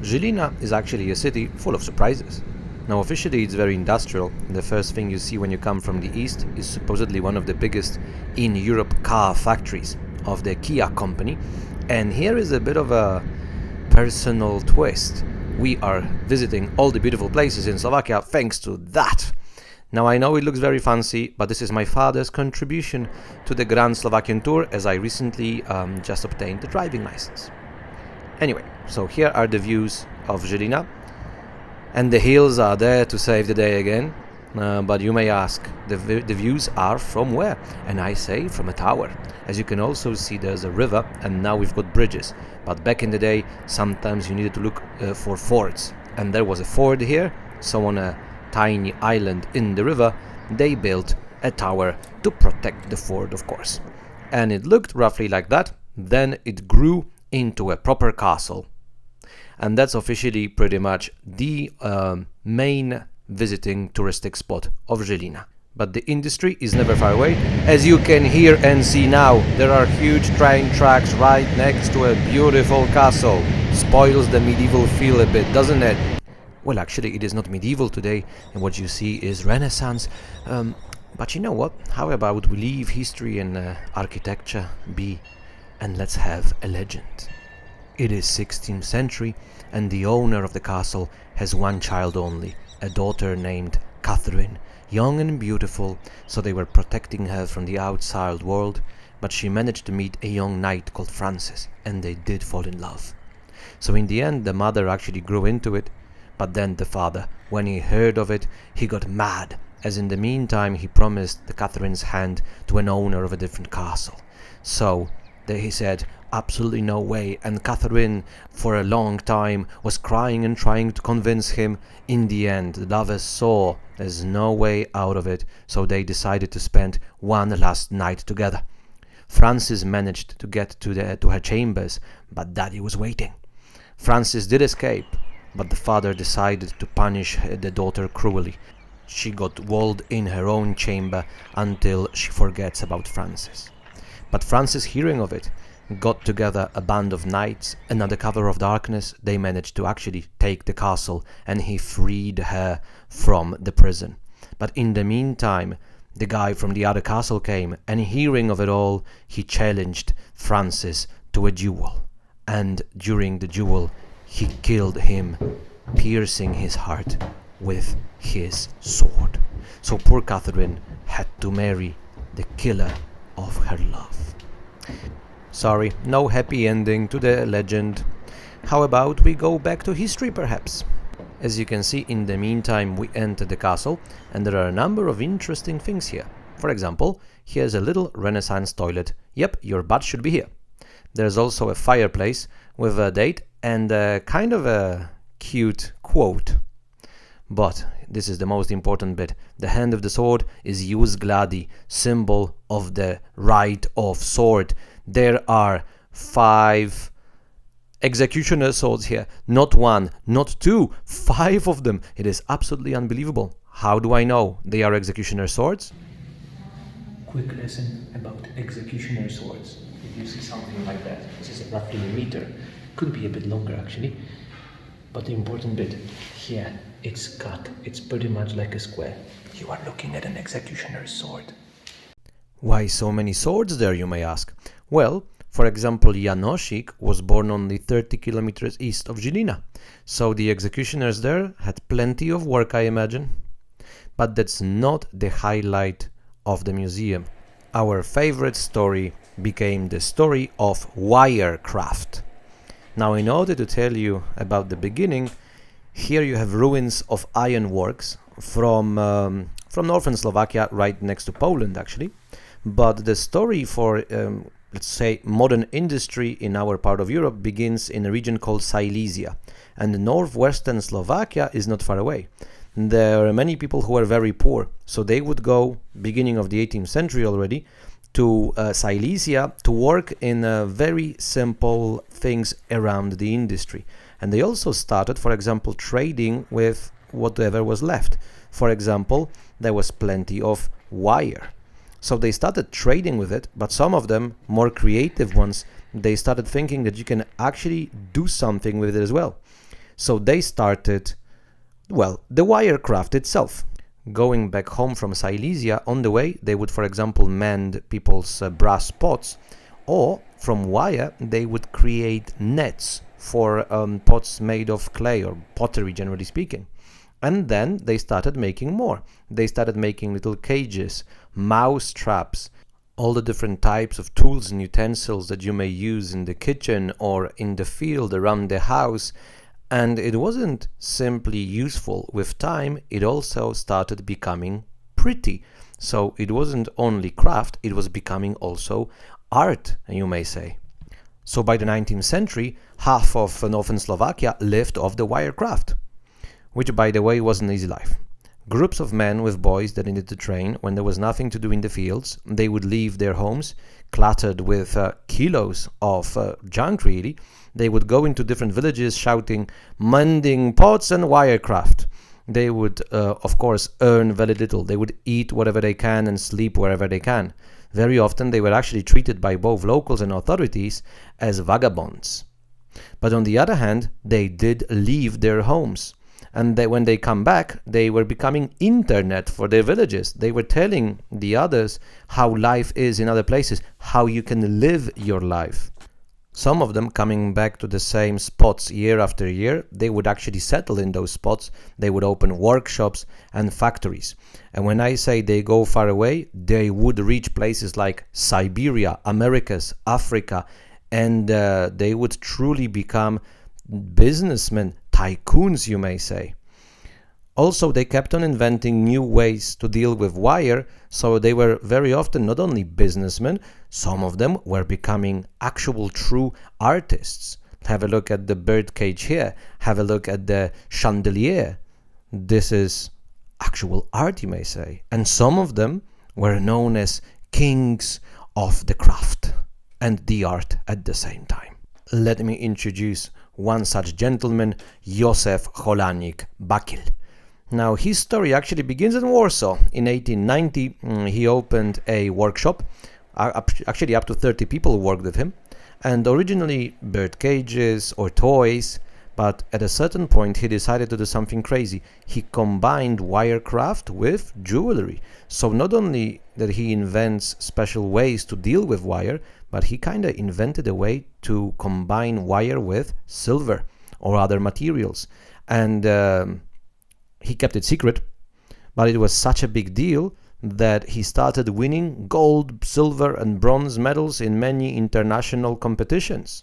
Zilina is actually a city full of surprises. Now officially it's very industrial. The first thing you see when you come from the east is supposedly one of the biggest in Europe car factories of the Kia company. And here is a bit of a personal twist. We are visiting all the beautiful places in Slovakia thanks to that. Now I know it looks very fancy, but this is my father's contribution to the Grand Slovakian Tour, as I recently just obtained the driving license. Anyway, so here are the views of Zilina, and the hills are there to save the day again. But you may ask, the views are from where? And I say from a tower. As you can also see, there's a river, and now we've got bridges. But back in the day, sometimes you needed to look for fords. And there was a ford here, so on a tiny island in the river, they built a tower to protect the ford, of course. And it looked roughly like that. Then it grew into a proper castle. And that's officially pretty much the main visiting touristic spot of Zilina. But the industry is never far away. As you can hear and see now, there are huge train tracks right next to a beautiful castle. Spoils the medieval feel a bit, doesn't it? Well, actually, it is not medieval today, and what you see is Renaissance. But you know what? How about we leave history and architecture be, and let's have a legend. It is 16th century, and the owner of the castle has one child only, a daughter named Catherine, young and beautiful, so they were protecting her from the outside world, but she managed to meet a young knight called Francis, and they did fall in love. So in the end, the mother actually grew into it, but then the father, when he heard of it, he got mad, as in the meantime he promised the Catherine's hand to an owner of a different castle. So he said, absolutely no way, and Catherine for a long time was crying and trying to convince him. In the end, the lovers saw there's no way out of it, so they decided to spend one last night together. Francis managed to get to her chambers, but Daddy was waiting. Francis did escape, but the father decided to punish the daughter cruelly. She got walled in her own chamber until she forgets about Francis. But Francis, hearing of it, got together a band of knights, and under cover of darkness they managed to actually take the castle, and he freed her from the prison. But in the meantime, the guy from the other castle came, and hearing of it all, he challenged Francis to a duel. And during the duel, he killed him, piercing his heart with his sword. So poor Catherine had to marry the killer of her love. Sorry, no happy ending to the legend. How about we go back to history perhaps? As you can see, in the meantime we enter the castle, and there are a number of interesting things here. For example, here's a little Renaissance toilet. Yep, your butt should be here. There's also a fireplace with a date and a kind of a cute quote. But this is the most important bit. The hand of the sword is jus gladi, symbol of the right of sword. There are 5 executioner swords here. Not 1, not 2, 5 of them. It is absolutely unbelievable. How do I know they are executioner swords? Quick lesson about executioner swords. If you see something like that, this is roughly a meter. Could be a bit longer actually. But the important bit, here, it's cut. It's pretty much like a square. You are looking at an executioner's sword. Why so many swords there, you may ask? Well, for example, Janosik was born only 30 kilometers east of Zilina, so the executioners there had plenty of work, I imagine. But that's not the highlight of the museum. Our favorite story became the story of wirecraft. Now, in order to tell you about the beginning, here you have ruins of ironworks from northern Slovakia, right next to Poland actually. But the story for, let's say, modern industry in our part of Europe begins in a region called Silesia. And northwestern Slovakia is not far away. There are many people who are very poor, so they would go, beginning of the 18th century already, to Silesia to work in very simple things around the industry. And they also started, for example, trading with whatever was left. For example, there was plenty of wire. So they started trading with it, but some of them, more creative ones, they started thinking that you can actually do something with it as well. So they started, well, the wirecraft itself. Going back home from Silesia, on the way, they would, for example, mend people's brass pots, or from wire, they would create nets for pots made of clay or pottery, generally speaking. And then they started making more. They started making little cages, mouse traps, all the different types of tools and utensils that you may use in the kitchen or in the field around the house. And it wasn't simply useful. With time, it also started becoming pretty. So it wasn't only craft, it was becoming also art, you may say. So by the 19th century, half of northern Slovakia lived off the wirecraft, which, by the way, was an easy life. Groups of men with boys that needed to train when there was nothing to do in the fields. They would leave their homes cluttered with kilos of junk, really. They would go into different villages shouting, mending pots and wirecraft. They would, of course, earn very little. They would eat whatever they can and sleep wherever they can. Very often they were actually treated by both locals and authorities as vagabonds. But on the other hand, they did leave their homes. And when they come back, they were becoming internet for their villages. They were telling the others how life is in other places, how you can live your life. Some of them coming back to the same spots year after year, they would actually settle in those spots. They would open workshops and factories. And when I say they go far away, they would reach places like Siberia, Americas, Africa, and they would truly become businessmen, tycoons, you may say. Also, they kept on inventing new ways to deal with wire, so they were very often not only businessmen, some of them were becoming actual true artists. Have a look at the birdcage here, have a look at the chandelier. This is actual art, you may say. And some of them were known as kings of the craft and the art at the same time. Let me introduce one such gentleman, Józef Holanik Bakil. Now, his story actually begins in Warsaw. In 1890, he opened a workshop. Actually, up to 30 people worked with him. And originally, bird cages or toys. But at a certain point, he decided to do something crazy. He combined wirecraft with jewelry. So not only that he invents special ways to deal with wire, but he kind of invented a way to combine wire with silver or other materials. And he kept it secret, but it was such a big deal that he started winning gold, silver, and bronze medals in many international competitions.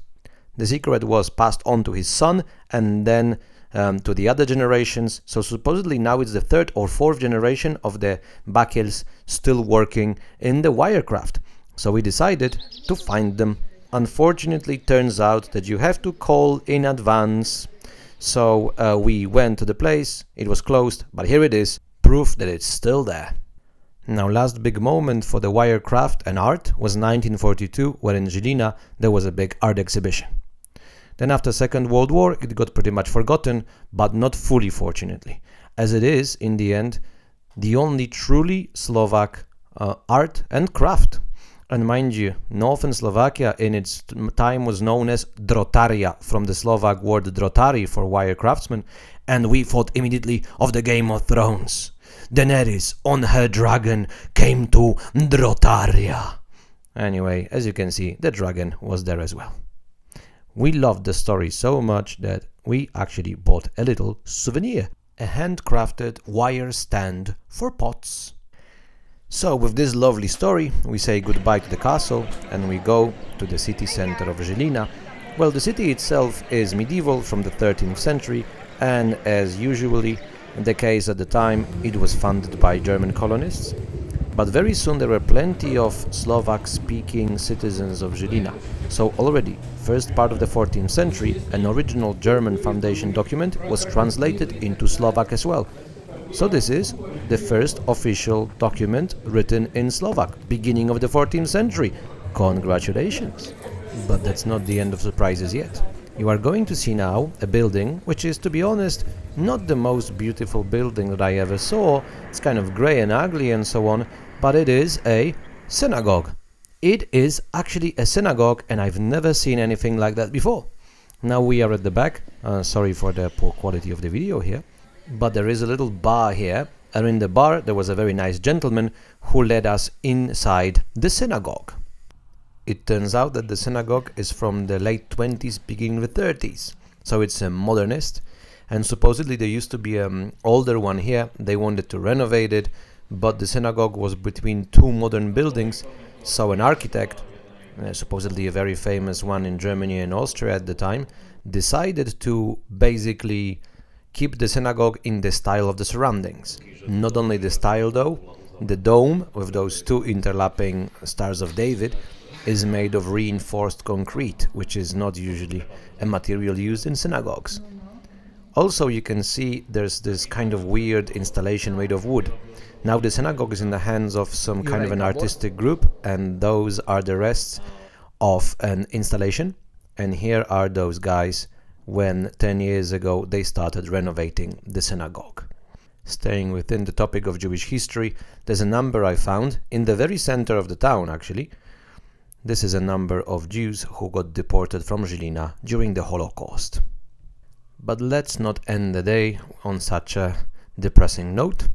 The secret was passed on to his son and then to the other generations. So supposedly now it's the third or fourth generation of the Bakils still working in the wirecraft. So we decided to find them. Unfortunately, turns out that you have to call in advance. So we went to the place, it was closed, but here it is, proof that it's still there. Now, last big moment for the wirecraft and art was 1942, where in Zilina there was a big art exhibition. Then after Second World War, it got pretty much forgotten, but not fully, fortunately, as it is, in the end, the only truly Slovak art and craft. And mind you, northern Slovakia in its time was known as Drotaria, from the Slovak word drotari for wire craftsmen, and we thought immediately of the Game of Thrones. Daenerys on her dragon came to Drotaria. Anyway, as you can see, the dragon was there as well. We loved the story so much that we actually bought a little souvenir, a handcrafted wire stand for pots. So with this lovely story, we say goodbye to the castle and we go to the city center of Zilina. Well, the city itself is medieval from the 13th century, and as usually the case at the time, it was funded by German colonists. But very soon there were plenty of Slovak-speaking citizens of Zilina. So already, first part of the 14th century, an original German foundation document was translated into Slovak as well. So this is the first official document written in Slovak, beginning of the 14th century. Congratulations! But that's not the end of surprises yet. You are going to see now a building which is, to be honest, not the most beautiful building that I ever saw. It's kind of grey and ugly and so on, but it is a synagogue. It is actually a synagogue, and I've never seen anything like that before. Now we are at the back. Sorry for the poor quality of the video here. But there is a little bar here. And in the bar there was a very nice gentleman who led us inside the synagogue. It turns out that the synagogue is from the late 20s, beginning of the 30s. So it's a modernist. And supposedly there used to be an older one here. They wanted to renovate it. But the synagogue was between two modern buildings. So an architect, supposedly a very famous one in Germany and Austria at the time, decided to basically keep the synagogue in the style of the surroundings. Not only the style though, the dome with those two interlapping Stars of David is made of reinforced concrete, which is not usually a material used in synagogues. Also, you can see there's this kind of weird installation made of wood. Now the synagogue is in the hands of some kind of an artistic group, and those are the rests of an installation. And here are those guys when 10 years ago they started renovating the synagogue. Staying within the topic of Jewish history, there's a number I found in the very center of the town actually. This is a number of Jews who got deported from Zilina during the Holocaust. But let's not end the day on such a depressing note.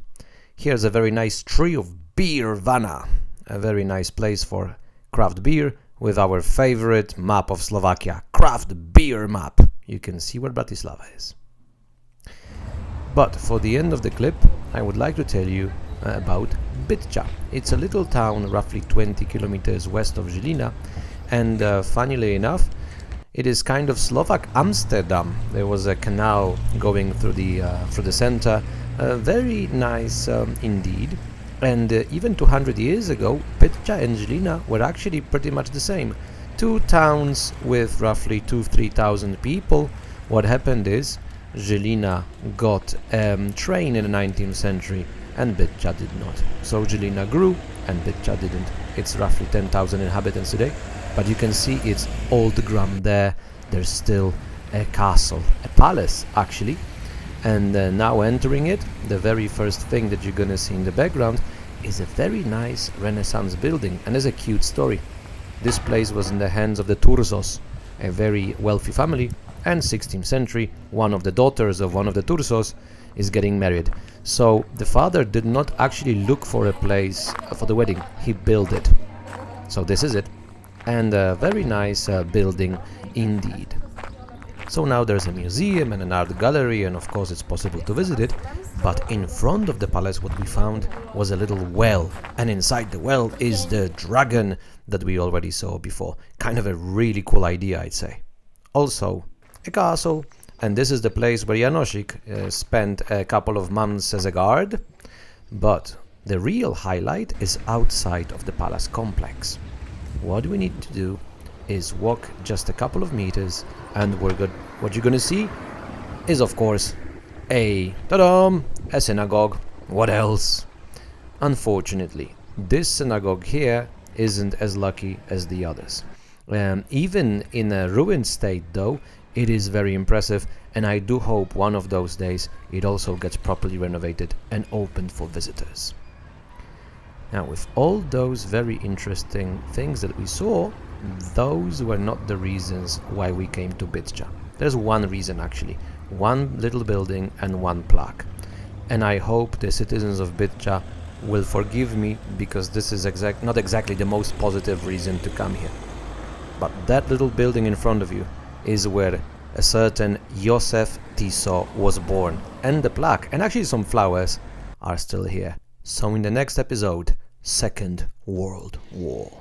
Here's a very nice tree of beer vana, a very nice place for craft beer with our favorite map of Slovakia, craft beer map. You can see where Bratislava is. But for the end of the clip, I would like to tell you about Bytča. It's a little town roughly 20 kilometers west of Zilina, and funnily enough, it is kind of Slovak Amsterdam. There was a canal going through the center. Very nice indeed. And even 200 years ago, Bytča and Zilina were actually pretty much the same. Two towns with roughly 2,000-3,000 people. What happened is Zilina got train in the 19th century and Bytča did not. So Zilina grew and Bytča didn't. It's roughly 10,000 inhabitants today. But you can see it's old ground there. There's still a castle, a palace actually. And now entering it, the very first thing that you're gonna see in the background is a very nice Renaissance building. And there's a cute story. This place was in the hands of the Turzos, a very wealthy family. And 16th century, one of the daughters of one of the Turzos is getting married. So the father did not actually look for a place for the wedding. He built it. So this is it. And a very nice building indeed. So now there's a museum and an art gallery, and of course it's possible to visit it. But in front of the palace what we found was a little well, and inside the well is the dragon that we already saw before. Kind of a really cool idea, I'd say. Also a castle, and this is the place where Janosik spent a couple of months as a guard. But the real highlight is outside of the palace complex. What we need to do is walk just a couple of meters, and what you're gonna see is of course a synagogue. What else? Unfortunately, this synagogue here isn't as lucky as the others. Even in a ruined state though, it is very impressive, and I do hope one of those days it also gets properly renovated and opened for visitors. Now, with all those very interesting things that we saw, those were not the reasons why we came to Bytča. There's one reason actually, one little building and one plaque. And I hope the citizens of Bytča will forgive me, because this is not exactly the most positive reason to come here. But that little building in front of you is where a certain Josef Tiso was born. And the plaque, and actually some flowers, are still here. So in the next episode, Second World War.